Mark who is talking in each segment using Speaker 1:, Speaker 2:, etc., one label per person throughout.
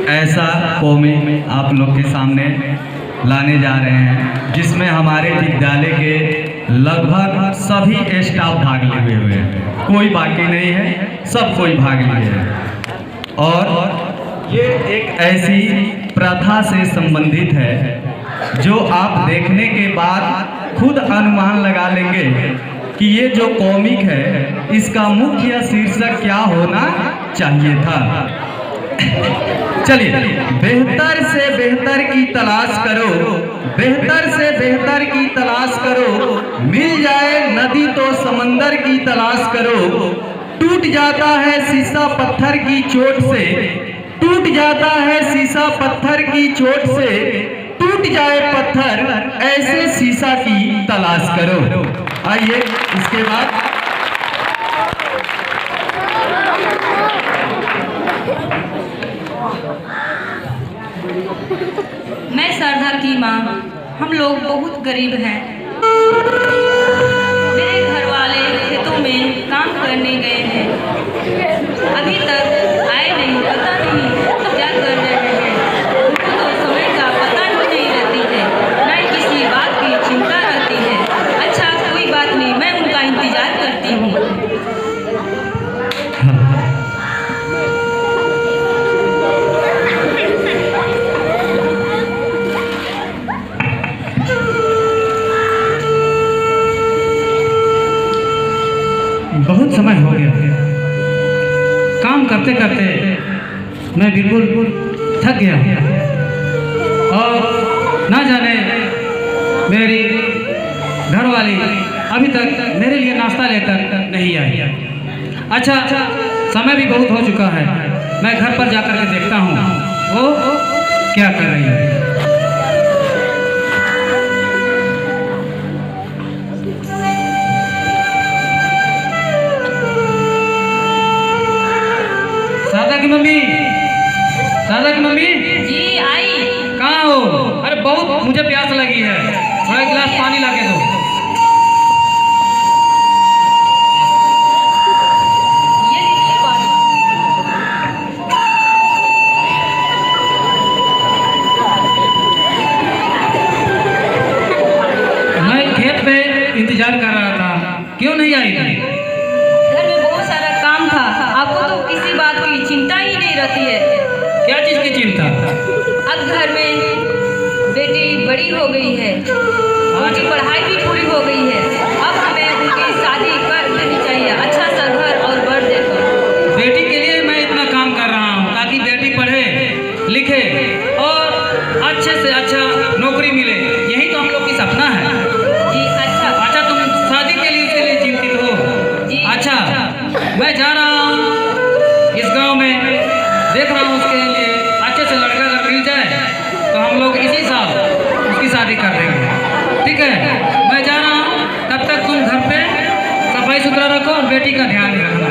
Speaker 1: ऐसा कॉमिक आप लोग के सामने लाने जा रहे हैं जिसमें हमारे विद्यालय के लगभग सभी स्टाफ भाग लिए हुए हैं, कोई बाकी नहीं है, सब कोई भाग लिए हैं। और ये एक ऐसी प्रथा से संबंधित है जो आप देखने के बाद खुद अनुमान लगा लेंगे कि ये जो कॉमिक है इसका मुख्य शीर्षक क्या होना चाहिए था। चलिए, बेहतर से बेहतर की तलाश करो, बेहतर से बेहतर की तलाश करो, मिल जाए नदी तो समंदर की तलाश करो। टूट जाता है शीशा पत्थर की चोट से, टूट जाता है शीशा पत्थर की चोट से, टूट जाए पत्थर ऐसे शीशा की तलाश करो। आइए इसके बाद
Speaker 2: मैं शारदा की माँ, हम लोग बहुत गरीब हैं। मेरे घर वाले खेतों में काम करने गए हैं, अभी तक आए नहीं, पता नहीं क्या कर रहे हैं। उनको तो समय का पता ही नहीं रहती है, ना ही किसी बात की चिंता रहती है। अच्छा कोई बात नहीं, मैं उनका इंतजार करती हूँ।
Speaker 3: बहुत समय हो गया, काम करते करते मैं बिल्कुल थक गया और ना जाने मेरी घरवाली अभी तक मेरे लिए नाश्ता लेकर नहीं आई। अच्छा, समय भी बहुत हो चुका है, मैं घर पर जाकर के देखता हूँ वो क्या कर रही है। शारदा की मम्मी, शारदा की मम्मी
Speaker 2: जी आई।
Speaker 3: कहाँ हो? अरे बहुत मुझे प्यास लगी है, थोड़ा गिलास पानी ला के दो।
Speaker 2: ये लीजिए पानी।
Speaker 3: मैं खेत पे इंतजार कर रहा था, क्यों नहीं आई थी?
Speaker 2: घर में बहुत सारा काम था, आपको तो किसी बात की चिंता ही नहीं रहती है।
Speaker 3: क्या चीज की चिंता?
Speaker 2: अब घर में बेटी बड़ी हो गई है, उनकी पढ़ाई भी पूरी हो गई है, अब हमें उनकी शादी कर देनी चाहिए, अच्छा सा घर और बर देकर।
Speaker 3: बेटी के लिए मैं इतना काम कर रहा हूँ ताकि बेटी पढ़े लिखे और अच्छे से अच्छा नौकरी मिले, यही तो हम लोग की सपना है।
Speaker 2: जी अच्छा।
Speaker 3: तुम शादी के लिए उसके लिए चिंतित हो?
Speaker 2: जी
Speaker 3: अच्छा, मैं जा रहा हूँ इस गांव में, देख रहा हूँ उसके लिए अच्छे से लड़का अगर मिल जाए तो हम लोग इसी साल उसकी शादी कर देंगे, ठीक है? मैं जा रहा हूँ, तब तक तुम घर पे सफाई सुथरा रखो और बेटी का ध्यान रखना।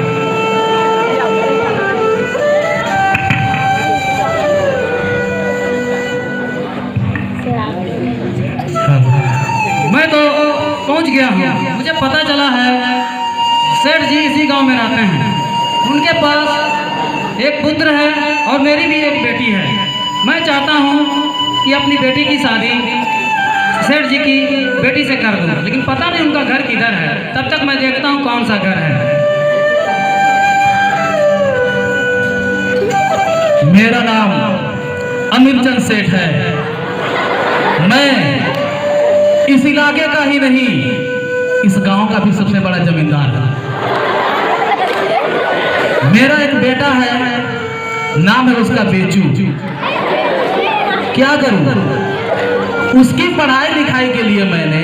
Speaker 3: मैं तो पहुंच गया हूँ, मुझे पता चला है सेठ जी इसी गांव में रहते हैं, उनके पास एक पुत्र है और मेरी भी एक बेटी है। मैं चाहता हूँ कि अपनी बेटी की शादी सेठ जी की बेटी से कर दूँ, लेकिन पता नहीं उनका घर किधर है। तब तक मैं देखता हूँ कौन सा घर है।
Speaker 1: मेरा नाम अमीरचंद सेठ है, मैं इस इलाके का ही नहीं इस गांव का भी सबसे बड़ा जमींदार है। मेरा एक बेटा है, नाम है उसका बेचू। क्या करूं, उसकी पढ़ाई लिखाई के लिए मैंने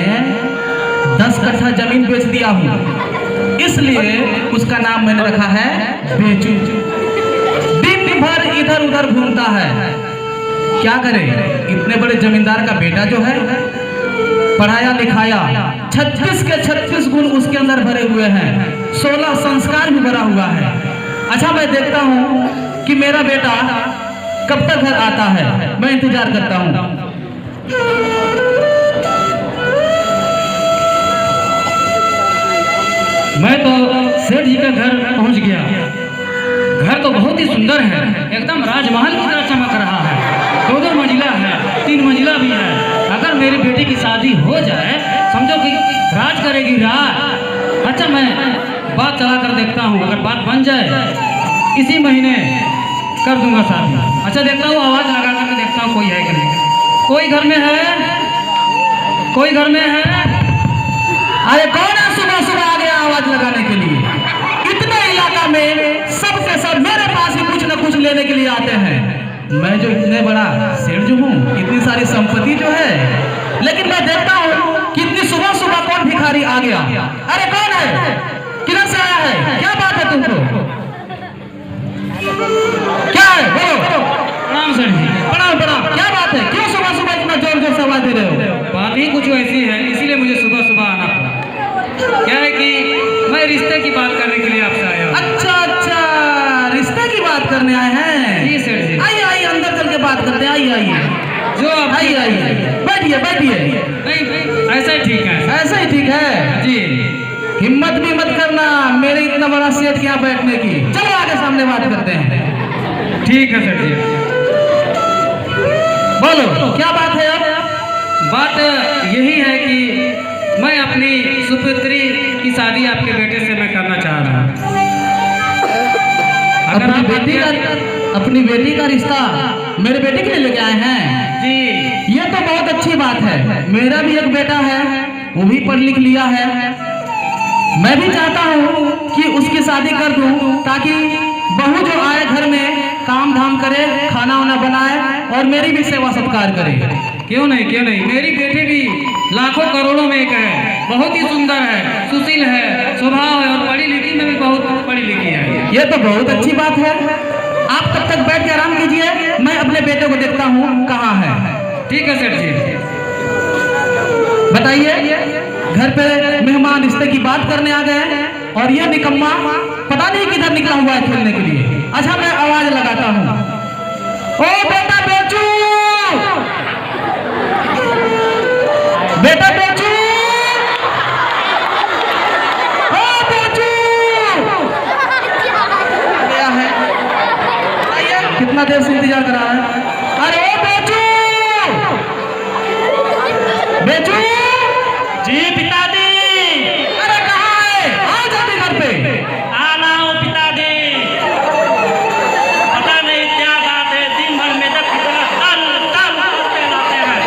Speaker 1: 10 कट्ठा जमीन बेच दिया हूं, इसलिए उसका नाम मैंने रखा है बेचू। दिन भर इधर उधर घूमता है, क्या करे, इतने बड़े जमींदार का बेटा जो है, पढ़ाया लिखाया, 36 के 36 गुण उसके अंदर भरे हुए हैं, 16 संस्कार भी भरा हुआ है। अच्छा, मैं देखता हूँ कि मेरा बेटा कब तक घर आता है, मैं इंतजार करता हूँ।
Speaker 3: मैं तो सेठ जी का घर पहुंच गया। घर तो बहुत ही सुंदर है, एकदम राजमहल की तरह चमक रहा मेरी बेटी की शादी हो जाए, समझो कि राज करेगी राज। अच्छा मैं बात चला कर देखता हूँ, अगर बात बन जाए इसी महीने कर दूंगा शादी। अच्छा देखता हूँ, आवाज़ लगा कर देखता हूँ कोई है कि नहीं। कोई घर में है? कोई घर में है? अरे कौन है सुबह सुबह आ गया आवाज लगाने के लिए? इतने इलाका में सब के सब मेरे पास ही कुछ न कुछ लेने के लिए आते हैं। मैं जो इतने बड़ा सेठ जो हूँ, इतनी सारी संपत्ति जो है, लेकिन मैं देखता हूँ कि इतनी सुबह सुबह कौन भिखारी आ गया। अरे कौन है? किधर से आया है? क्या बात है तुमको? क्या है बोलो। प्रणाम सर जी। प्रणाम प्रणाम। क्या बात है? क्यों सुबह सुबह इतना जोर जोर से आवाज दे रहे हो? बात ही कुछ ऐसी है, इसीलिए मुझे सुबह सुबह आना पड़ा। क्या है कि मैं रिश्ते की बात करने के लिए आपसे आया हूँ। अच्छा अच्छा, रिश्ते की बात करने आए हैं? जी सर जी। आइए आइए, अंदर चल के बात करते हैं। आइए आइए, जो आप आइए आइए, बैठिए बैठिए। नहीं ऐसा ही ठीक है। ऐसा ही ठीक है जी। हिम्मत भी मत करना मेरे इतना बड़ा सेठ के यहाँ बैठने की। चलो आगे सामने बात करते हैं। ठीक है सर जी। बोलो क्या बात है? अब बात यही है कि मैं अपनी सुपुत्री की शादी आपके बेटे से मैं करना चाह रहा हूँ। अगर आप अपनी बेटी का रिश्ता मेरे बेटे के लिए लेके आए हैं जी, ये तो बहुत अच्छी बात है। मेरा भी एक बेटा है, वो भी पढ़ लिख लिया है। मैं भी चाहता हूँ कि उसकी शादी कर दूँ, ताकि बहू जो आए घर में काम धाम करे, खाना वाना बनाए और मेरी भी सेवा सत्कार करे। क्यों नहीं क्यों नहीं, मेरी बेटी भी लाखों करोड़ों में एक है, बहुत ही सुंदर है, सुशील है, स्वभाव है और पढ़ी लिखी में भी बहुत पढ़ी लिखी है। ये तो बहुत अच्छी बात है। आप तब तक बैठ के आराम कीजिए, मैं अपने बेटे को देखता हूँ कहाँ है। ठीक है सर जी। बताइए, घर पे मेहमान रिश्ते की बात करने आ गए और ये निकम्मा पता नहीं किधर निकला हुआ है खेलने के लिए। अच्छा मैं आवाज लगाता हूँ, ओ बेटा बेचू, बेटा बेचू, ओ बेचू। क्या है? कितना देर से इंतजार कर रहा है? अरे ओ बेचू, बेचू जी। पिताजी। अरे कहाँ है? आ जाते घर पे। आ रहा हूँ पिताजी। पता नहीं क्या बात है, दिन भर में जब कितना तल तल करते रहते हैं।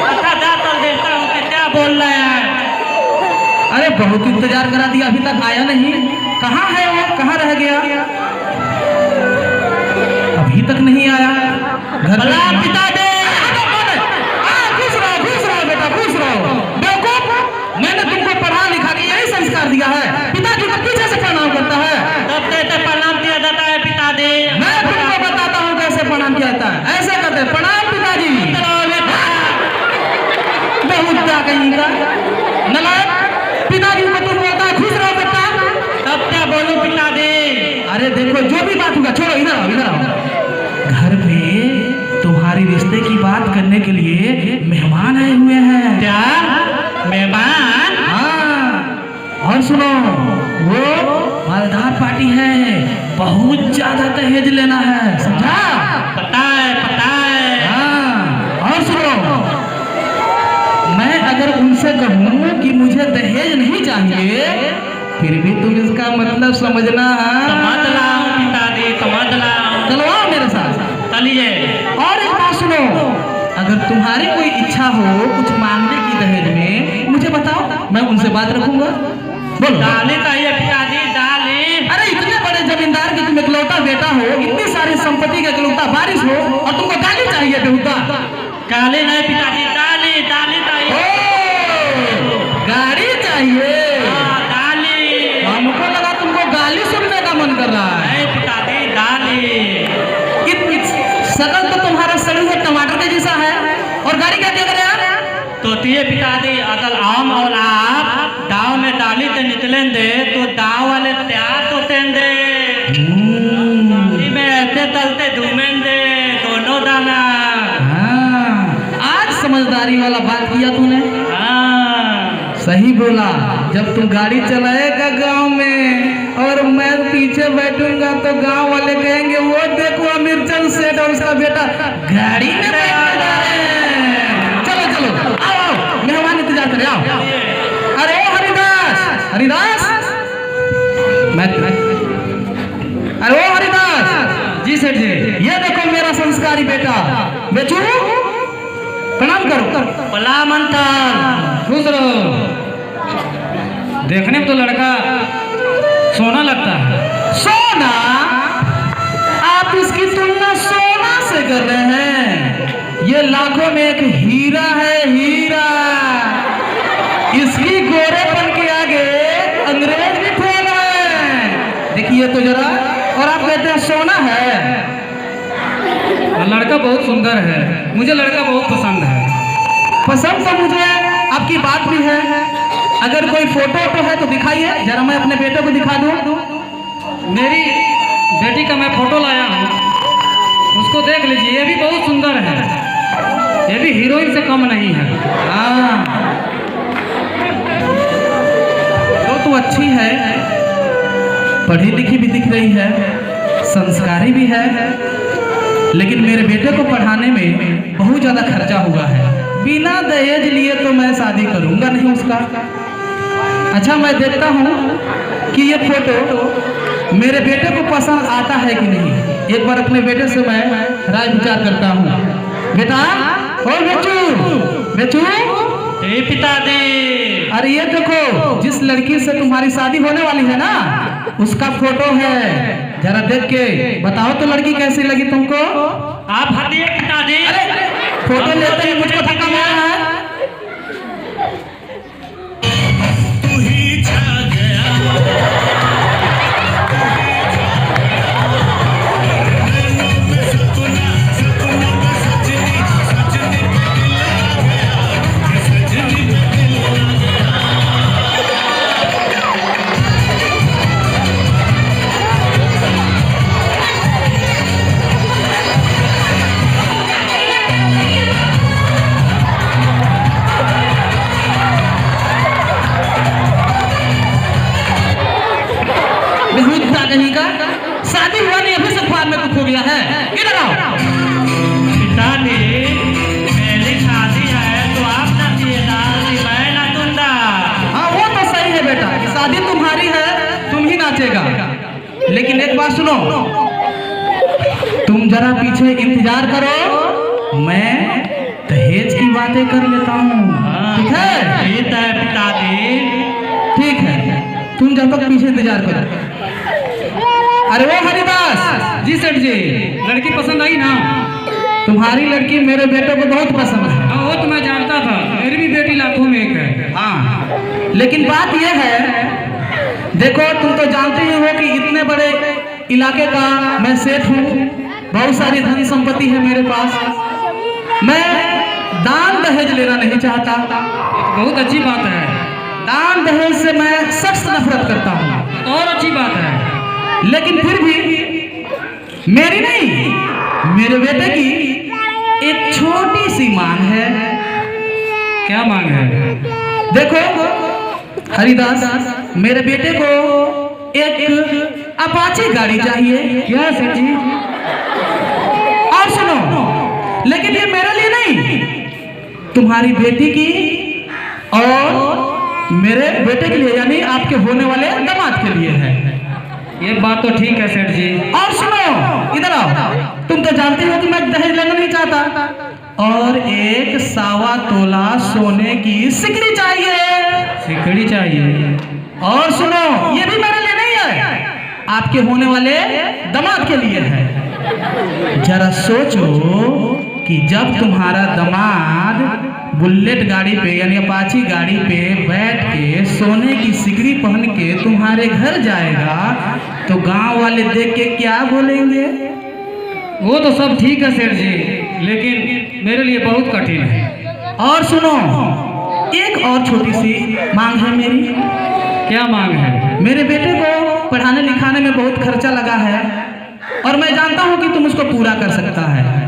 Speaker 3: अच्छा जाकर देखता हूँ कि क्या बोल रहे हैं। अरे बहुत इंतजार करा दिया, अभी तक आया नहीं। कहाँ है वो? कहाँ रह गया? अभी तक नहीं आया। घर पिताजी। मैंने तुमको पढ़ा लिखा के यही संस्कार दिया है। पिताजी को पीछे से प्रणाम करता है। तब कैसे प्रणाम किया जाता है पिताजी? मैं तुमको बताता हूँ कैसे प्रणाम किया जाता है। ऐसे करते हैं, प्रणाम पिताजी। बेहुदा कहीं का नलायक, पिताजी को तुम बोलता है खुश रहो बेटा। तब क्या बोलूं पिताजी? अरे देखो जो भी बात होगा छोड़ो, इधर आओ इधर आओ। घर पे तुम्हारी रिश्ते की बात करने के लिए मेहमान आए हुए हैं। क्या मेहमान? हाँ, और सुनो, वो मालदार पार्टी है, बहुत ज्यादा दहेज लेना है, समझा? पता है पता है। हाँ, और सुनो, मैं अगर उनसे कहूँ कि मुझे दहेज नहीं चाहिए, फिर भी तुम इसका मतलब समझना है। समझ लाओ पिताजी, समझ लाओ। चलो आओ मेरे साथ, चलिए। और एक बात सुनो, अगर तुम्हारी कोई इच्छा हो कुछ मांगने की दहेज में, मुझे बताओ, मैं उनसे बात रखूंगा। बोलो। डाली चाहिए पिताजी, डाली। अरे इतने बड़े जमींदार की तुम इकलौता बेटा हो, इतनी सारी संपत्ति का इकलौता वारिस हो, और तुमको डाली चाहिए बेहुदा? गाली नहीं पिताजी, डाली डाली चाहिए। गाड़ी चाहिए? डाली। हमको लगा तुमको गाली सुनने का मन कर रहा है। पिताजी डाली। शकल तो तुम्हारा सड़ी हुए टमाटर के जैसा है, और गाड़ी क्या करे यार? तो पिताजी अगर आम और आप दाव में डाली तो निकलें दे, तो दाव वाले तैयार तो दे में ऐसे तलते धूमें दे दोनों दाना। हाँ, आज समझदारी वाला बात किया तूने। हाँ सही बोला। जब तू गाड़ी चलाएगा गांव में और मैं पीछे बैठूंगा तो गांव वाले कहेंगे वो देखो अमीरचंद सेठ और उसका बेटा गाड़ी में बैठ जा रहे हैं। चलो चलो आओ आओ। संस्कारी बेटा। बेचू प्रणाम करो। प्रणाम अंतर। खुश रहो। देखने में तो लड़का सोना लगता है। सोना? आप इसकी तुलना सोना से कर रहे हैं? ये लाखों में एक हीरा है, हीरा। इसकी गोरेपन के आगे अंग्रेज भी फेल है। देखिए तो जरा। और आप कहते हैं सोना है? लड़का बहुत सुंदर है, मुझे लड़का बहुत पसंद है। पसंद तो मुझे आपकी बात भी है। अगर कोई फोटो है तो दिखाइए जरा, मैं अपने बेटे को दिखा दूं। मेरी बेटी का मैं फोटो लाया हूँ, उसको देख लीजिए। ये भी बहुत सुंदर है, ये भी हीरोइन से कम नहीं है। हाँ तो अच्छी है, पढ़ी लिखी भी दिख रही है, संस्कारी भी है। लेकिन मेरे बेटे को पढ़ाने में बहुत ज़्यादा खर्चा हुआ है। बिना दहेज लिए तो मैं शादी करूंगा नहीं उसका। अच्छा मैं देखता हूँ कि ये फोटो मेरे बेटे को पसंद आता है कि नहीं। एक बार अपने बेटे से मैं राय विचार करता हूँ। बेटा, ओ बेचू, बेचू। ए पिताजी। अरे ये देखो, जिस लड़की से तुम्हारी शादी होने वाली है ना, उसका फोटो है। जरा देख के बताओ तो लड़की कैसी लगी तुमको? आप हटिए पिताजी। अरे फोटो लेते ही मुझको धक्का मारा है। तू ही छा गया। नहीं का शादी हुआ नहीं, अभी से ख्वाब में कुछ हो गया है। इधर आओ। पिताजी, मेरी शादी है तो आप नाचिएगा, मैं नाचूंगा। हाँ वो तो सही है बेटा, शादी तुम्हारी है, तुम ही नाचेगा। लेकिन एक बात सुनो, तुम जरा पीछे इंतजार करो, मैं दहेज की बातें कर लेता हूँ। ठीक है? ठीक है पिताजी। ठीक है, तुम जब तक पीछे इंतजार करो। अरे वो हरिदास जी, सेठ जी, लड़की पसंद आई ना? तुम्हारी लड़की मेरे बेटे को बहुत पसंद है। वो तो मैं जानता था, मेरी भी बेटी लाखों में एक है। हाँ, लेकिन बात यह है, देखो तुम तो जानते ही हो कि इतने बड़े इलाके का मैं सेठ हूँ, बहुत सारी धन संपत्ति है मेरे पास। मैं दान दहेज लेना नहीं चाहता। बहुत अच्छी बात है, दान दहेज से मैं सख्त नफरत करता हूँ। और अच्छी बात है, लेकिन फिर भी मेरी नहीं, मेरे बेटे की एक छोटी सी मांग है। क्या मांग है? देखो हरिदास, मेरे बेटे को एक अपाची गाड़ी चाहिए। क्या सेठ जी? और सुनो, लेकिन ये मेरे लिए नहीं, तुम्हारी बेटी की और मेरे बेटे के लिए, यानी आपके होने वाले दामाद के लिए है। ये बात तो ठीक है सेठ जी। और सुनो, इधर आओ। तुम तो जानते हो कि मैं दहेज लेना नहीं चाहता। और एक 1.25 तोला सोने की सिकड़ी चाहिए। सिकड़ी चाहिए? और सुनो, ये भी मेरे लिए नहीं है, आपके होने वाले दामाद के लिए है। जरा सोचो कि जब तुम्हारा दामाद बुलेट गाड़ी पे यानी अपाची गाड़ी पे बैठ के सोने की सिकड़ी पहन के तुम्हारे घर जाएगा तो गांव वाले देख के क्या बोलेंगे? वो तो सब ठीक है सेठ जी, लेकिन मेरे लिए बहुत कठिन है। और सुनो, एक और छोटी सी मांग है मेरी। क्या मांग है? मेरे बेटे को पढ़ाने लिखाने में बहुत खर्चा लगा है और मैं जानता हूँ कि तुम उसको पूरा कर सकता है।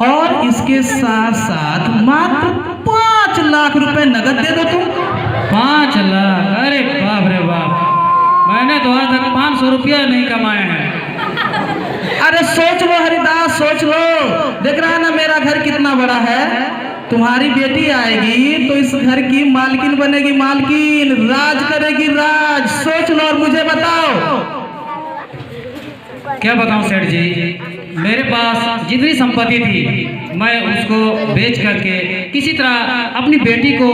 Speaker 3: और इसके साथ साथ मात्र 5 लाख रुपए नगद दे दो तुम। 5 लाख? अरे बाप रे बाप, मैंने तो आज तक 500 रुपया नहीं कमाए हैं। अरे सोच लो हरिदास, सोच लो। देख रहा है ना मेरा घर कितना बड़ा है। तुम्हारी बेटी आएगी तो इस घर की मालकिन बनेगी, मालकिन, राज करेगी, राज। सोच लो और मुझे बताओ। क्या बताऊं सेठ जी, मेरे पास जितनी संपत्ति थी मैं उसको बेच करके किसी तरह अपनी बेटी को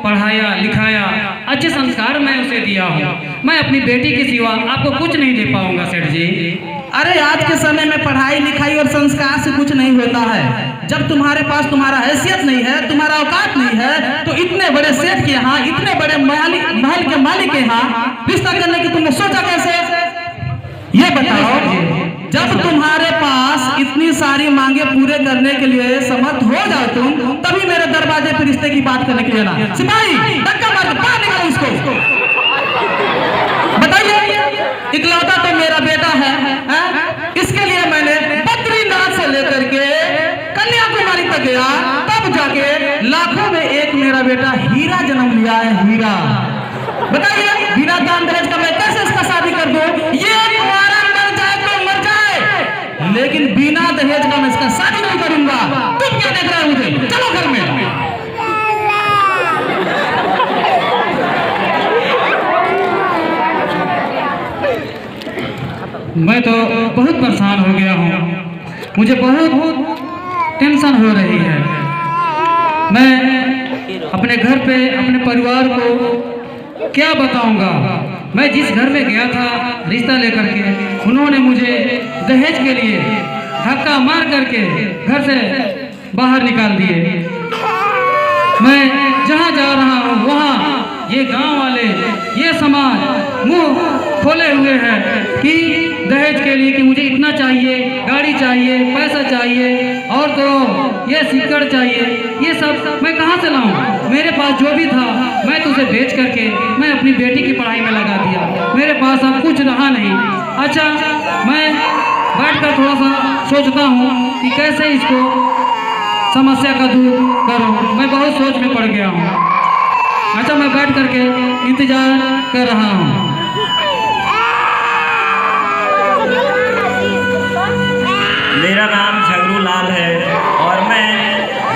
Speaker 3: पढ़ाया लिखाया, अच्छे संस्कार मैं उसे दिया हूँ। मैं अपनी बेटी के सिवा आपको कुछ नहीं दे पाऊंगा सेठ जी।
Speaker 4: अरे आज के समय में पढ़ाई लिखाई और संस्कार से कुछ नहीं होता है। जब तुम्हारे पास तुम्हारा हैसियत नहीं है, तुम्हारा औकात नहीं है, तो इतने बड़े सेठ के यहाँ, इतने बड़े महल के मालिक के यहाँ रिश्ता करने की तुमने सोचा कैसे? ये बताओ, जब तुम्हारे पास इतनी सारी मांगे पूरे करने के लिए समर्थ हो जाओ तुम, तभी मेरे दरवाजे पर रिश्ते की बात करने के लिए ना। सिपाही धक्का मार के बाहर निकालो इसको। बताइए, इकलौता तो मेरा बेटा है? इसके लिए मैंने बद्रीनाथ से लेकर के कन्याकुमारी तक गया, तब जाके लाखों में एक मेरा बेटा हीरा जन्म लिया है, हीरा। बताइए, बिना दान दहेज का मैं कैसे इसका शादी कर दूं? ये कुंवारा मर जाए तो मर जाए, लेकिन बिना दहेज का मैं इसका शादी नहीं करूंगा। तुम क्या देख रहे हो मुझे? चलो घर में।
Speaker 3: मैं तो बहुत परेशान हो गया हूँ, मुझे बहुत टेंशन हो रही है। मैं अपने घर पे अपने परिवार को क्या बताऊंगा? मैं जिस घर में गया था रिश्ता लेकर के, उन्होंने मुझे दहेज के लिए धक्का मार करके घर से बाहर निकाल दिए। मैं जहाँ जा रहा हूँ वहाँ ये गांव वाले, ये समाज मुंह खोले हुए हैं कि दहेज के लिए कि मुझे इतना चाहिए, गाड़ी चाहिए, पैसा चाहिए, और तो ये सिक्कड़ चाहिए। ये सब मैं कहाँ से लाऊं? मेरे पास जो भी था मैं तो उसे बेच करके मैं अपनी बेटी की पढ़ाई में लगा दिया। मेरे पास अब कुछ रहा नहीं। अच्छा, मैं बैठकर थोड़ा सा सोचता हूँ कि कैसे इसको समस्या का दूर करूँ। मैं बहुत सोच में पड़ गया हूँ। अच्छा, मैं बैठ करके इंतजार कर रहा हूँ।
Speaker 5: मेरा नाम झगरू लाल है और मैं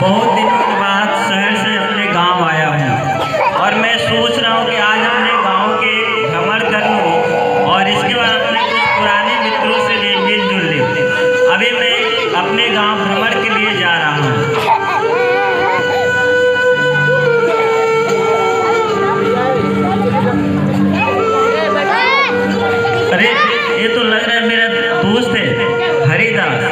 Speaker 5: बहुत दिनों के बाद शहर से अपने गांव आया हूं, और मैं सोच रहा हूं कि आज अपने गांव के भ्रमण कर लूं और इसके बाद अपने कुछ पुराने मित्रों से मिलजुल लूं। अभी मैं अपने गांव भ्रमण के लिए जा रहा हूं। अरे ये तो लग रहा है मेरा दोस्त है हरिदास,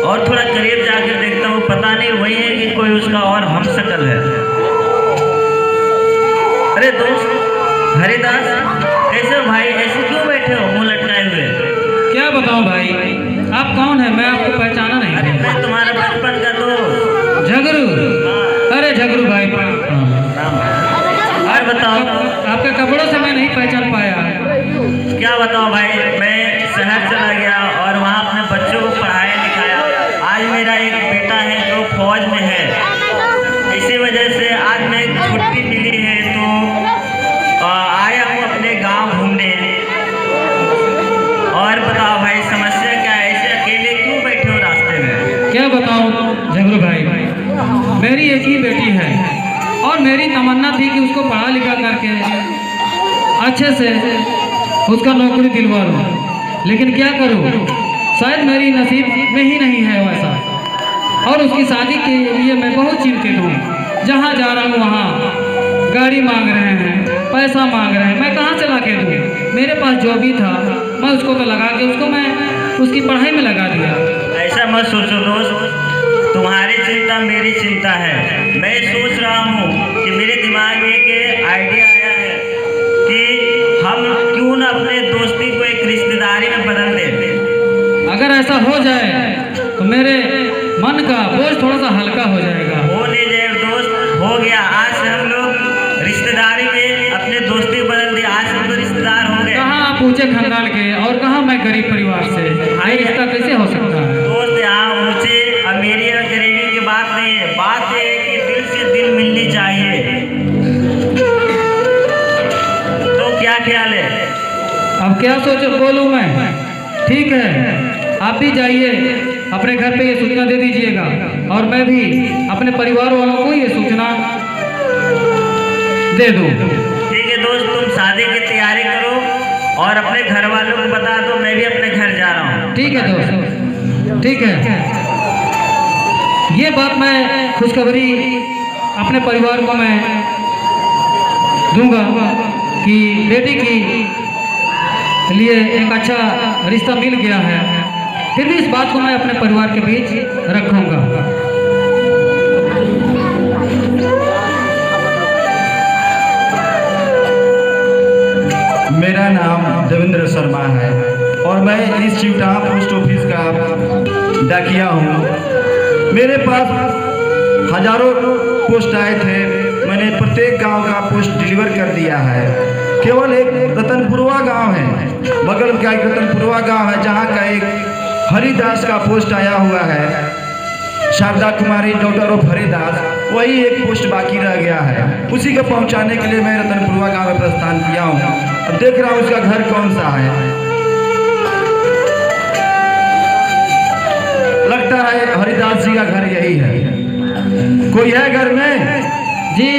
Speaker 5: और थोड़ा करीब जाकर देखता हूँ, पता नहीं वही है कि कोई उसका और हमशक्ल है। अरे दोस्त हरिदास, कैसे हो भाई? ऐसे क्यों बैठे हो मुंह लटकाए हुए?
Speaker 3: क्या बताऊं भाई, आप कौन है? मैं आपको पहचाना नहीं।
Speaker 5: अरे मैं तुम्हारा बचपन का दोस्त
Speaker 3: झगरू। अरे झगरू भाई,
Speaker 5: और बताओ।
Speaker 3: आपके कपड़ों से मैं नहीं पहचान पाया।
Speaker 5: क्या बताओ भाई, मैं शहर चला गया और वहाँ अपने बच्चों को पढ़ाया लिखाया। आज मेरा एक बेटा है जो फौज में है, इसी वजह से आज मैं छुट्टी मिली है तो आया हूँ अपने गांव घूमने। और बताओ भाई, समस्या क्या है? ऐसे अकेले क्यों बैठे हो रास्ते में?
Speaker 3: क्या बताऊं झगरू भाई, मेरी एक ही बेटी है और मेरी तमन्ना थी कि उसको पढ़ा लिखा करके अच्छे से उसका नौकरी दिलवा लूँ, लेकिन क्या करूँ, शायद मेरी नसीब में ही नहीं है वैसा। और उसकी शादी के लिए मैं बहुत चिंतित हूँ। जहाँ जा रहा हूँ वहाँ गाड़ी मांग रहे हैं, पैसा मांग रहे हैं, मैं कहाँ से ला के दूँ? मेरे पास जो भी था मैं उसको तो लगा के उसको मैं उसकी पढ़ाई में लगा दिया।
Speaker 5: ऐसा मत सोचो दोस्त, तुम्हारी चिंता मेरी चिंता है। मैं सोच रहा हूँ कि मेरे दिमाग में एक आइडिया आया है कि हम क्यों ना अपने दोस्ती को एक रिश्तेदारी में बदल दें।
Speaker 3: अगर ऐसा हो जाए तो मेरे मन का बोझ थोड़ा सा हल्का हो जाएगा।
Speaker 5: हो ले जाए दोस्त, हो गया। आज से हम लोग रिश्तेदारी में अपने दोस्ती को बदल दिया। आज से हम लोग रिश्तेदार हो गए।
Speaker 3: कहाँ आप ऊंचे खानदान के और कहाँ मैं गरीब परिवार से, ये रिश्ता कैसे हो सकता है?
Speaker 5: दोस्त, यहाँ ऊंचे अमीरी और गरीबी की बात नहीं है, बात ये है कि दिल से दिल मिलनी चाहिए। तो क्या ख्याल है?
Speaker 3: अब क्या सोचो, बोलूँ मैं? ठीक है, आप भी जाइए अपने घर पे ये सूचना दे दीजिएगा और मैं भी अपने परिवार वालों को ये सूचना दे दूँ।
Speaker 5: ठीक है दोस्त, तुम शादी की तैयारी करो और अपने घर वालों को बता दो, मैं भी अपने घर जा रहा हूँ।
Speaker 3: ठीक है दोस्त, ठीक है। ये बात मैं खुशखबरी अपने परिवार को मैं दूंगा कि बेटी के लिए एक अच्छा रिश्ता मिल गया है। फिर भी इस बात को मैं अपने परिवार के बीच रखूंगा।
Speaker 6: मेरा नाम देवेंद्र शर्मा है और मैं इस चिवटा पोस्ट ऑफिस का डाकिया हूँ। मेरे पास हजारों पोस्ट आए थे, मैंने प्रत्येक गांव का पोस्ट डिलीवर कर दिया है। केवल एक रतनपुरवा गांव है, बगल का एक रतनपुरवा गांव है जहां का एक हरिदास का पोस्ट आया हुआ है, शारदा कुमारी डॉक्टर ऑफ हरिदास, वही एक पोस्ट बाकी रह गया है। उसी को पहुंचाने के लिए मैं रतनपुरवा गांव में प्रस्थान किया हूं। अब देख रहा हूं उसका घर कौन सा है। लगता है हरिदास जी का घर यही है। कोई है घर में?
Speaker 3: जी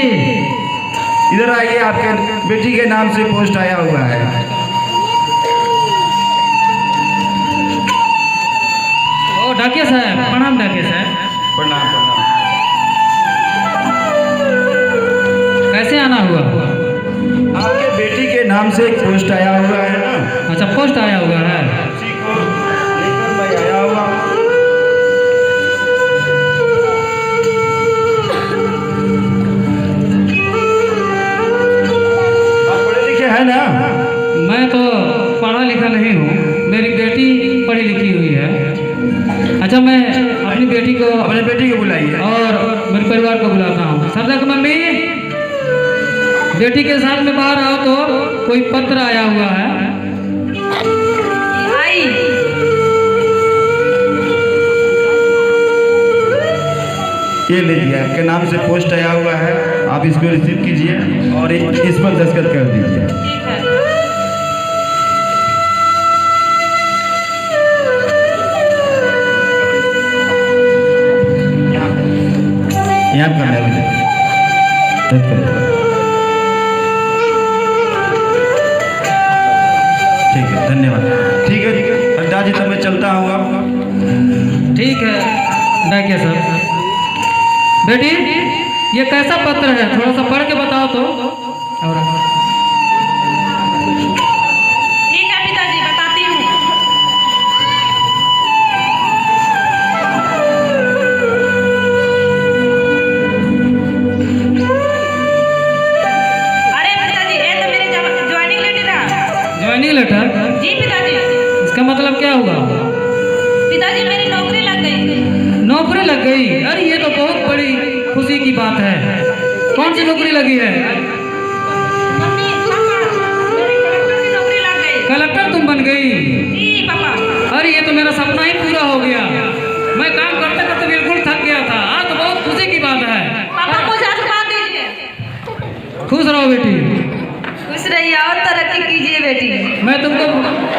Speaker 6: इधर आइए, आपके बेटी के नाम से पोस्ट आया हुआ है।
Speaker 3: ओ डाकिया साहब, प्रणाम डाकिया साहब।
Speaker 6: प्रणाम प्रणाम।
Speaker 3: कैसे आना हुआ?
Speaker 6: आपके बेटी के नाम से एक पोस्ट आया हुआ है ना?
Speaker 3: अच्छा, पोस्ट आया हुआ है।
Speaker 6: उसी को लेकर मैं आया हुआ हूँ। आप पढ़े लिखे हैं ना?
Speaker 3: मैं तो पढ़ा लिखा नहीं हूँ, मेरी बेटी पढ़ी लिखी हुई है। अच्छा, मैं अपनी बेटी को
Speaker 6: अपने बेटी को बुलाइए।
Speaker 3: और मेरे परिवार को बुलाता हूँ। सरदा मम्मी, बेटी के साथ में बाहर आओ तो कोई पत्र आया हुआ है।
Speaker 2: आई
Speaker 6: ये लीजिए, आपके नाम से पोस्ट आया हुआ है, आप इसको रिसीव कीजिए और इस पर दस्तखत कर दीजिए।
Speaker 2: ठीक है।
Speaker 6: यहाँ करना है मुझे। ठीक है, धन्यवाद। ठीक है हरिदास जी, तो मैं चलता हूँ अब।
Speaker 3: ठीक है डाकिया साहब। बेटी, ये कैसा पत्र है, थोड़ा सा पढ़ के बताओ तो। और
Speaker 2: ठीक है पिताजी, बताती हूँ। अरे पिताजी, ये तो मेरी ज्वाइनिंग लेटर है।
Speaker 3: Joining letter?
Speaker 2: जी पिताजी।
Speaker 3: इसका मतलब क्या हुआ?
Speaker 2: पिताजी, मेरी नौकरी लग गई।
Speaker 3: नौकरी लग गई? अरे ये तो बहुत बड़ी खुशी की बात है। कौन सी नौकरी लगी है?
Speaker 2: मम्मी पापा, मेरी कलेक्टर की नौकरी लग गई।
Speaker 3: कलेक्टर तुम बन गई?
Speaker 2: जी पापा।
Speaker 3: अरे ये तो मेरा सपना ही पूरा हो गया। मैं काम करते करते बिल्कुल थक गया था, आज तो बहुत खुशी की बात है।
Speaker 2: पापा मुझे आशीर्वाद दीजिए।
Speaker 3: खुश रहो बेटी।
Speaker 2: खुश रहिए और तरक्की कीजिए बेटी।
Speaker 3: मैं तुमको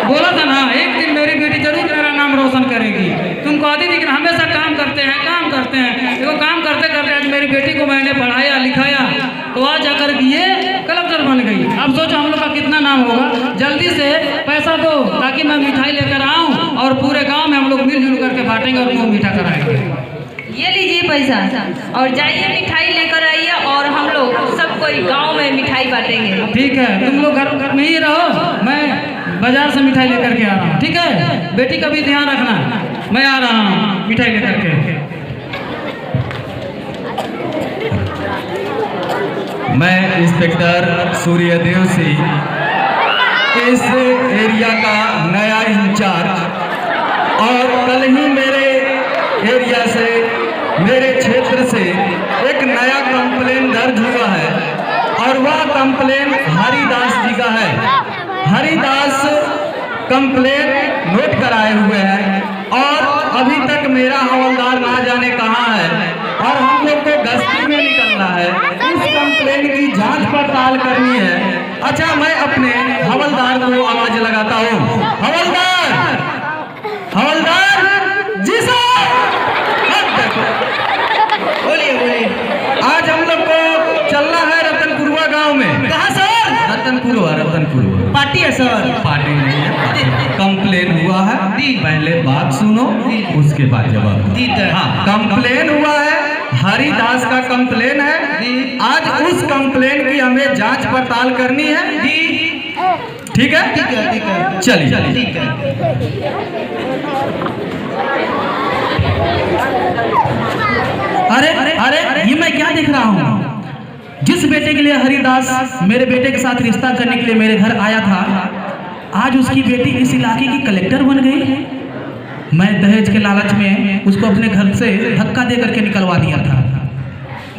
Speaker 3: बोला था ना, एक दिन मेरी बेटी जरूर मेरा नाम रोशन करेगी। तुम कहती थी कि हमेशा काम करते हैं काम करते हैं। देखो काम करते करते आज मेरी बेटी को मैंने पढ़ाया लिखाया तो आज जाकर के ये कलेक्टर बन गई। अब सोचो हम लोग का कितना नाम होगा। जल्दी से पैसा दो ताकि मैं मिठाई लेकर आऊँ और पूरे गांव में हम लोग मिलजुल करके बांटेंगे और मुँह मीठा कराएंगे।
Speaker 2: ये लीजिए पैसा और जाइए मिठाई लेकर आइए और हम लोग सब कोई गांव में मिठाई बांटेंगे।
Speaker 3: ठीक है, तुम लोग घर में ही रहो, मैं बाजार से मिठाई लेकर के आ रहा हूँ। ठीक है, बेटी का भी ध्यान रखना, मैं आ रहा हूँ मिठाई लेकर के।
Speaker 1: मैं इंस्पेक्टर सूर्यदेव सिंह, इस एरिया का नया इंचार्ज, और कल ही मेरे एरिया से, मेरे क्षेत्र से एक नया कंप्लेन दर्ज हुआ है और वह कंप्लेन हरिदास जी का है। हरिदास कंप्लेन नोट कराए हुए हैं और अभी तक मेरा हवलदार ना जाने कहाँ है और हम लोग को गश्ती में निकलना है। इस कंप्लेन की जांच पड़ताल करनी है। अच्छा, मैं अपने हवलदार को आवाज लगाता हूँ। हवलदार, हवलदार जी साहब, बोलिए बोलिए। आज हम लोग को चलना है रतनपुरवा गांव में।
Speaker 4: कहाँ सर?
Speaker 1: रतनपुरवा, रतनपुरवा
Speaker 4: पार्टी है सर?
Speaker 1: पार्टी नहीं है, कंप्लेन हुआ हुआ है, पहले बात सुनो उसके बाद जवाब दो। हाँ, कंप्लेन हुआ है, हरिदास का कंप्लेन है। आज उस कंप्लेन की हमें जांच पड़ताल करनी है। ठीक है,
Speaker 4: ठीक है, ठीक है,
Speaker 1: चलिए।
Speaker 4: ठीक है। अरे अरे अरे, ये मैं क्या देख रहा हूँ? जिस बेटे के लिए हरिदास मेरे बेटे के साथ रिश्ता करने के लिए मेरे घर आया था, आज उसकी बेटी इस इलाके की कलेक्टर बन गई। मैं दहेज के लालच में उसको अपने घर से धक्का दे करके निकलवा दिया था।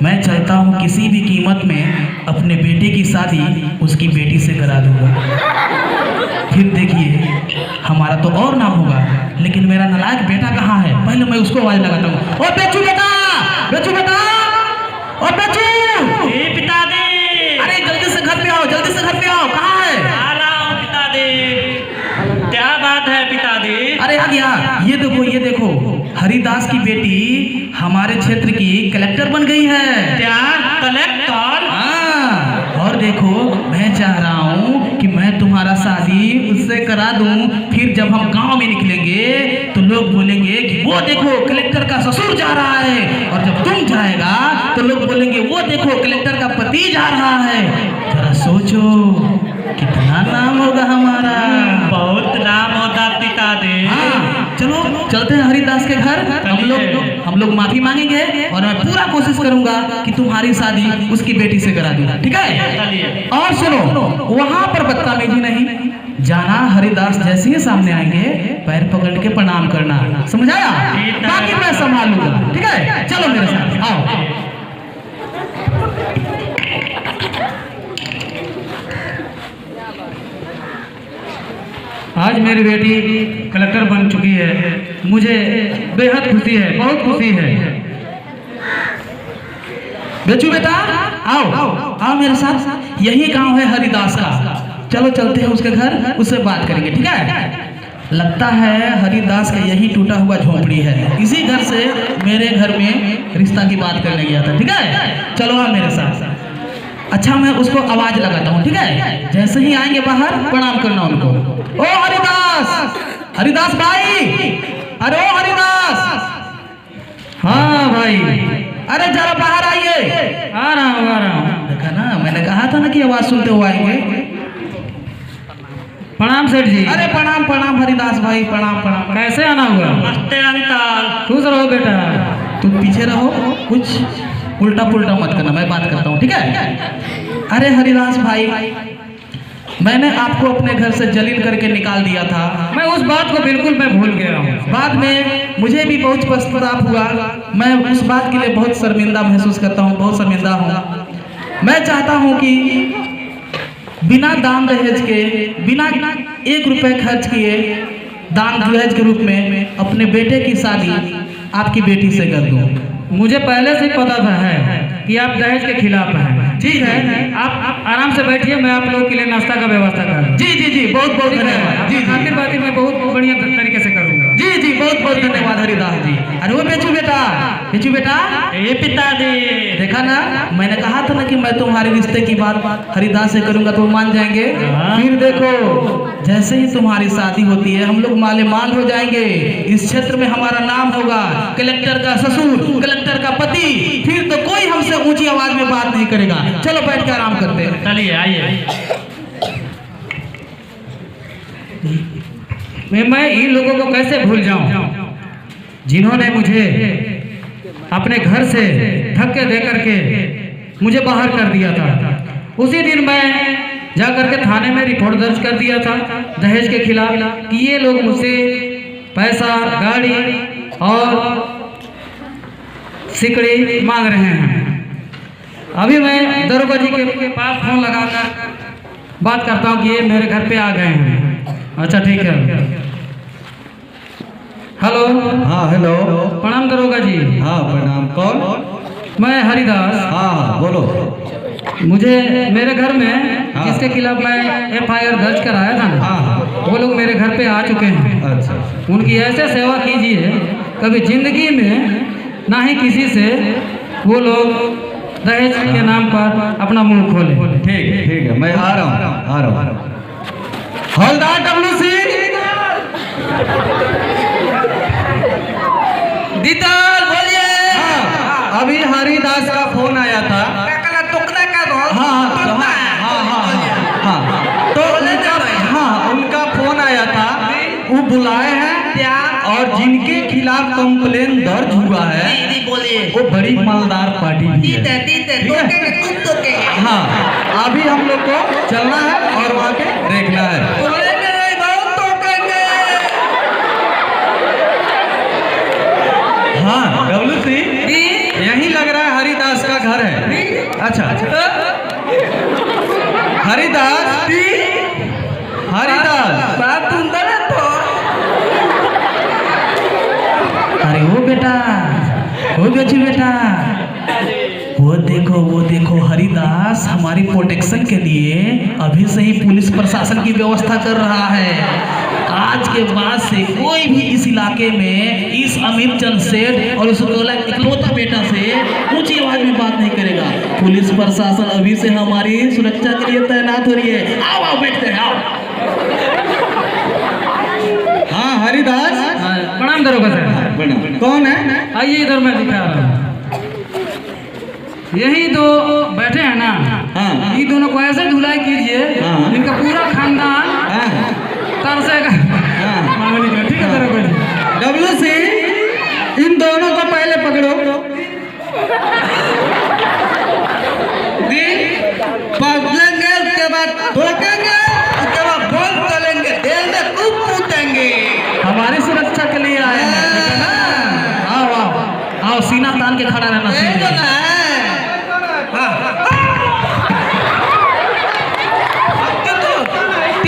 Speaker 4: मैं चाहता हूँ किसी भी कीमत में अपने बेटे की शादी उसकी बेटी से करा दूंगा। फिर देखिए हमारा तो और नाम होगा। लेकिन मेरा नालायक बेटा कहाँ है? पहले मैं उसको आवाज लगाता हूँ। ओ बेचू बेटा, बेचू बेटा, ओ बेचू।
Speaker 5: पिताजी,
Speaker 4: अरे जल्दी से घर पे आओ, जल्दी से घर पे आओ। कहाँ है?
Speaker 5: आ रहा हूँ पिताजी। क्या बात है पिताजी?
Speaker 4: अरे आ गया। ये देखो, ये देखो, हरिदास की बेटी हमारे क्षेत्र की कलेक्टर बन गई है।
Speaker 5: क्या कलेक्टर?
Speaker 4: हाँ, और देखो मैं चाह रहा हूँ कि मैं तुम्हारा शादी उससे करा दूं। फिर जब हम गांव में निकलेंगे तो लोग बोलेंगे कि वो देखो कलेक्टर का ससुर जा रहा है, और जब तुम जाएगा तो लोग बोलेंगे वो देखो कलेक्टर का पति जा रहा है। जरा सोचो कितना नाम होगा हमारा।
Speaker 5: बहुत नाम होता पिताजी।
Speaker 4: हाँ, चलो चलते हैं हरिदास के घर। हम लोग माफी मांगेंगे और मैं पूरा कोशिश करूंगा कि तुम्हारी शादी उसकी बेटी से करा दूंगा। ठीक है?
Speaker 5: चलिए।
Speaker 4: और सुनो, वहां पर बदतमीजी नहीं जाना। हरिदास जैसे ही सामने आएंगे पैर पकड़ के प्रणाम करना, समझाया? बाकी मैं संभाल लूंगा। ठीक है? चलो मेरे साथ आओ।
Speaker 3: आज मेरी बेटी कलेक्टर बन चुकी है, मुझे बेहद खुशी है, बहुत खुशी है।
Speaker 4: बेचू बेटा आओ, आओ मेरे साथ। यही गांव है हरिदास का। चलो चलते हैं उसके घर, उससे बात करेंगे। ठीक है? लगता है हरिदास का यही टूटा हुआ झोंपड़ी है। इसी घर से मेरे घर में रिश्ता की बात करने गया था। ठीक है? चलो आओ मेरे साथ। अच्छा, मैं उसको आवाज लगाता हूँ। ठीक है? जैसे ही आएंगे बाहर प्रणाम करना उनको। ओ हरिदास, हरिदास भाई, अरे ओ हरिदास।
Speaker 3: हाँ भाई,
Speaker 4: अरे जरा बाहर आइए।
Speaker 3: आ रहा हूँ, आ रहा हूँ।
Speaker 4: देखा ना, मैंने कहा था ना कि आवाज सुनते हुए आएंगे।
Speaker 3: प्रणाम सेठ जी।
Speaker 4: अरे प्रणाम प्रणाम हरिदास भाई, प्रणाम प्रणाम।
Speaker 3: कैसे आना हुआ?
Speaker 5: नमस्ते अंकल।
Speaker 3: खुश रहो बेटा।
Speaker 4: तुम पीछे रहो, कुछ उल्टा पुल्टा मत करना, मैं बात करता हूँ। ठीक है? अरे हरिदास भाई, मैंने आपको अपने घर से जलील करके निकाल दिया था।
Speaker 3: मैं उस बात को बिल्कुल मैं भूल गया हूँ।
Speaker 4: बाद में मुझे भी बहुत पश्चाताप हुआ। मैं उस बात के लिए बहुत शर्मिंदा महसूस करता हूँ, बहुत शर्मिंदा हूँ। मैं चाहता हूँ कि बिना दान दहेज के, बिना 1 रुपए खर्च किए दान दहेज के रूप में अपने बेटे की शादी आपकी बेटी से कर दूँ।
Speaker 3: मुझे पहले से ही पता था है कि आप दहेज के खिलाफ हैं। ठीक है, आप आराम से बैठिए, मैं आप लोगों के लिए नाश्ता का व्यवस्था कर दूँ।
Speaker 4: जी जी जी, बहुत बहुत धन्यवाद। जी
Speaker 3: खातिर बात मैं बहुत बढ़िया तरीके से करूँगा।
Speaker 4: जी जी, बहुत बहुत धन्यवाद हरिदास जी। अरे वो बेचू बेटा, बेचू बेटा।
Speaker 5: ए पिताजी,
Speaker 4: देखा ना, मैंने कहा था ना कि मैं तुम्हारे रिश्ते की बात हरिदास से करूंगा तो मान जाएंगे। फिर देखो, जैसे ही तुम्हारी शादी होती है हम लोग माले माल हो जाएंगे। इस क्षेत्र में हमारा नाम होगा, कलेक्टर का ससुर, कलेक्टर का पति। फिर तो कोई हमसे ऊंची आवाज में बात नहीं करेगा। चलो बैठ के आराम करते हैं।
Speaker 5: चलिए आइए।
Speaker 3: मैं इन लोगों को कैसे भूल जाऊं जिन्होंने मुझे अपने घर से धक्के दे करके मुझे बाहर कर दिया था। उसी दिन मैं जा करके थाने में रिपोर्ट दर्ज कर दिया था दहेज के खिलाफ कि ये लोग मुझसे पैसा, गाड़ी और सिकड़ी मांग रहे हैं। अभी मैं दरोगा जी के पास फोन लगाकर बात करता हूँ कि ये मेरे घर पे आ गए हैं। अच्छा ठीक है। हेलो।
Speaker 1: हाँ हेलो।
Speaker 3: प्रणाम दरोगा जी।
Speaker 1: हाँ प्रणाम। कौन?
Speaker 3: मैं हरिदास।
Speaker 1: हाँ बोलो।
Speaker 3: मुझे मेरे घर में
Speaker 1: हाँ।
Speaker 3: जिसके खिलाफ मैं FIR दर्ज कराया था ना,
Speaker 1: हाँ।
Speaker 3: वो लोग मेरे घर पे आ चुके हैं।
Speaker 1: अच्छा।
Speaker 3: उनकी ऐसे सेवा कीजिए कभी जिंदगी में ना ही किसी से वो लोग दहेज के नाम पर अपना मुंह खोले।
Speaker 1: ठीक है मैं आ रहा हूँ। हवलदार WC,
Speaker 4: दीदार बोलिए।
Speaker 1: हाँ, अभी हरिदास का फोन आया था।
Speaker 4: टुकड़ा का रोल।
Speaker 1: हाँ, तो उनका फोन आया था, वो बुलाए हैं और जिनके खिलाफ कंप्लेन दर्ज हुआ है
Speaker 4: बोलिए।
Speaker 1: वो बड़ी मालदार पार्टी भी है। हाँ, अभी हम लोग को चलना है और वहाँ के देखना है। हाँ WC, यही लग रहा है हरिदास का घर है। अच्छा, हरिदास, हरिदास,
Speaker 4: बात सुंदर है तो। अरे वो बेटा, वो बेटा, वो देखो हरिदास हमारी प्रोटेक्शन के लिए अभी से ही पुलिस प्रशासन की व्यवस्था कर रहा है। आज के बाद से कोई भी इस इलाके में इस अमित चंद सेठ और उस इकलौता बेटा से ऊंची आवाज में बात नहीं करेगा। पुलिस प्रशासन अभी से हमारी सुरक्षा के लिए तैनात हो रही है। आओ आओ बैठते हैं, आओ।
Speaker 1: हाँ हरिदास,
Speaker 3: प्रणाम करो सर।
Speaker 1: कौन है?
Speaker 3: आइए इधर, मैं दिखा रहा हूँ। यही दो बैठे हैं ना,
Speaker 1: हाँ।
Speaker 3: ये दोनों को ऐसे धुलाई कीजिए,
Speaker 1: हाँ।
Speaker 3: इनका पूरा खानदान तरसेगा। ठीक है सर।
Speaker 1: WC, इन दोनों को पहले पकड़ो।
Speaker 4: पकड़ेंगे, उसके बाद ठोकेंगे, उसके बाद बोल चलेंगे, तेल में खूब कूटेंगे। हमारी सुरक्षा के लिए आए हैं। आओ आओ आओ, सीना तान के खड़ा रहना चाहिए।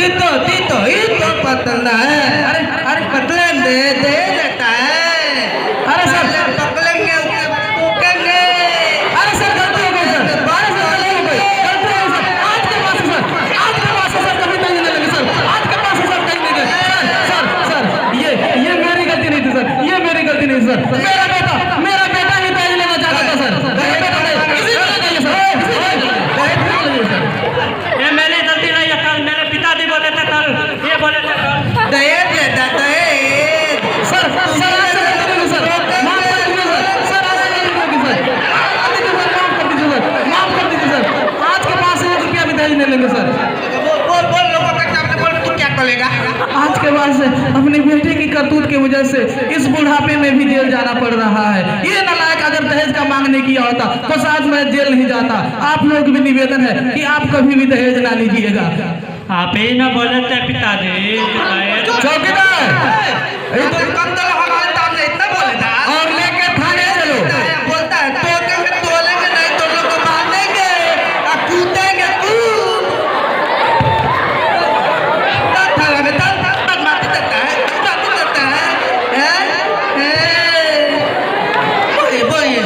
Speaker 4: तीतो पतला है। अरे पतलेंगे, दे देता है। अरे सर पकड़ेंगे, उसके बाद ठोकेंगे। अरे सर गलती हो गई सर, 12 से पहले हो गई, गलती हो गई सर। आज के बाद से सर कभी नहीं लगे सर, आज के बाद से सर कहीं नहीं गए सर। ये मेरी गलती नहीं थी सर, ये मेरी गलती नहीं सर। मेरा बेटा ही दहेज लेना चाहता था सर। किसी को नहीं सर,
Speaker 5: ये मेरी गलती नहीं है। कल मेरे पिताजी बोले थे, कल ये बोले थे, कल
Speaker 4: दहेज लेता दहेज। सर माफ कर दीजिए सर, माफ कर दीजिए सर। आज के पास 1 रुपया भी दहेज नहीं लेंगे सर। बोल लोगों के सामने बोल, तू क्या करेगा? आज के बाद से अपने बेटे की करतूत की वजह से इस बुढ़ापे में भी जेल जाना पड़ रहा है। ये नालायक अगर दहेज का मांग नहीं किया होता तो शायद मैं जेल नहीं जाता। आप लोग भी निवेदन है कि आप कभी भी दहेज ना लीजिएगा।
Speaker 5: आप ही ना बोले थे पिताजी।
Speaker 1: चौकीदार,
Speaker 4: और लेके थाने चलो। बोलता है तोलेंगे नहीं तो लोग को मारेंगे और कूदेंगे कूद। थाला में तल मारते देता है। बोलिए।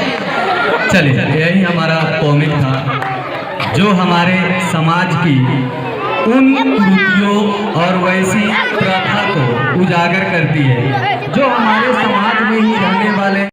Speaker 1: चलिए यही हमारा कॉमिक था जो हमारे समाज की उन कुरीतियों और वैसी प्रथा को उजागर करती है जो हमारे समाज में ही रहने वाले